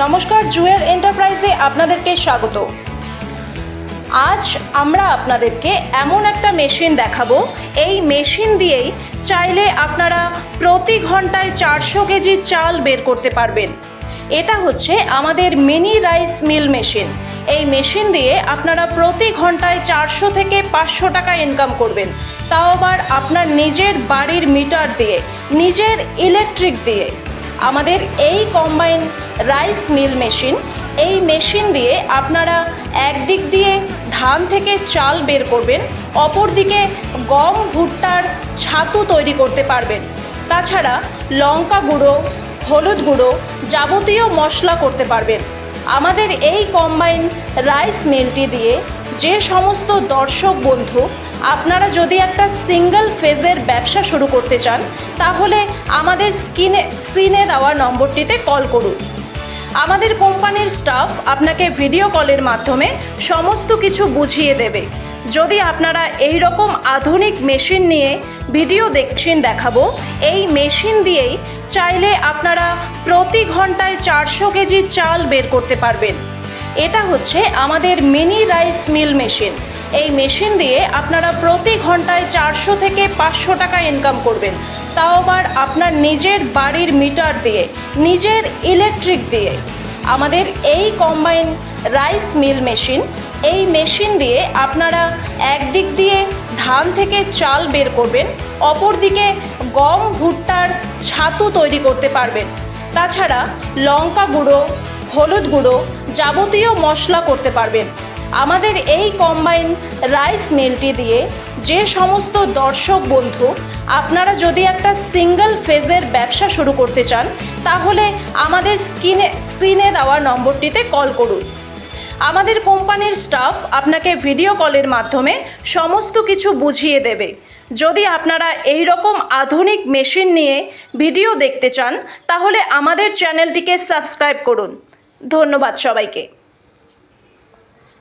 নমস্কার, জুয়েল এন্টারপ্রাইজে আপনাদেরকে স্বাগত। আজ আমরা আপনাদেরকে এমন একটা মেশিন দেখাবো, এই মেশিন দিয়েই চাইলে আপনারা প্রতি ঘন্টায় 400 কেজি চাল বের করতে পারবেন। এটা হচ্ছে আমাদের মিনি রাইস মিল মেশিন। এই মেশিন দিয়ে আপনারা প্রতি ঘন্টায় 400 থেকে 500 টাকা ইনকাম করবেন, তাও আবার আপনার নিজের বাড়ির মিটার দিয়ে, নিজের ইলেকট্রিক দিয়ে। আমাদের এই কম্বাইন রাইস মিল মেশিন, এই মেশিন দিয়ে আপনারা একদিক দিয়ে ধান থেকে চাল বের করবেন, অপর দিকে গম ভুট্টার ছাতু তৈরি করতে পারবেন। তাছাড়া লঙ্কা গুঁড়ো, হলুদ গুঁড়ো যাবতীয় মশলা করতে পারবেন। আমাদের এই কম্বাইন রাইস মিলটি দিয়ে যে সমস্ত দর্শক বন্ধু আপনারা যদি একটা সিঙ্গেল ফেজের ব্যবসা শুরু করতে চান, তাহলে আমাদের স্ক্রিনে দেওয়া নম্বরটিতে কল করুন। আমাদের কোম্পানির স্টাফ আপনাকে ভিডিও কলের মাধ্যমে সমস্ত কিছু বুঝিয়ে দেবে। যদি আপনারা এই রকম আধুনিক মেশিন নিয়ে ভিডিও দেখছেন দেখাবো, এই মেশিন দিয়েই চাইলে আপনারা প্রতি ঘন্টায় 400 কেজি চাল বের করতে পারবেন। এটা হচ্ছে আমাদের মিনি রাইস মিল মেশিন। এই মেশিন দিয়ে আপনারা প্রতি ঘন্টায় 400 থেকে 500 টাকা ইনকাম করবেন, তাও আবার আপনার নিজের বাড়ির মিটার দিয়ে, নিজের ইলেকট্রিক দিয়ে। আমাদের এই কম্বাইন রাইস মিল মেশিন, এই মেশিন দিয়ে আপনারা একদিক দিয়ে ধান থেকে চাল বের করবেন, অপর দিকে গম ভুট্টার ছাতু তৈরি করতে পারবেন। তাছাড়া লঙ্কা গুঁড়ো, হলুদ গুঁড়ো যাবতীয় মশলা করতে পারবেন। আমাদের এই কম্বাইন রাইস মিলটি দিয়ে যে সমস্ত দর্শক বন্ধু আপনারা যদি একটা সিঙ্গেল ফেজের ব্যবসা শুরু করতে চান, তাহলে আমাদের স্ক্রিনে দেওয়া নম্বরটিতে কল করুন। আমাদের কোম্পানির স্টাফ আপনাকে ভিডিও কলের মাধ্যমে সমস্ত কিছু বুঝিয়ে দেবে। যদি আপনারা এই রকম আধুনিক মেশিন নিয়ে ভিডিও দেখতে চান, তাহলে আমাদের চ্যানেলটিকে সাবস্ক্রাইব করুন। ধন্যবাদ সবাইকে।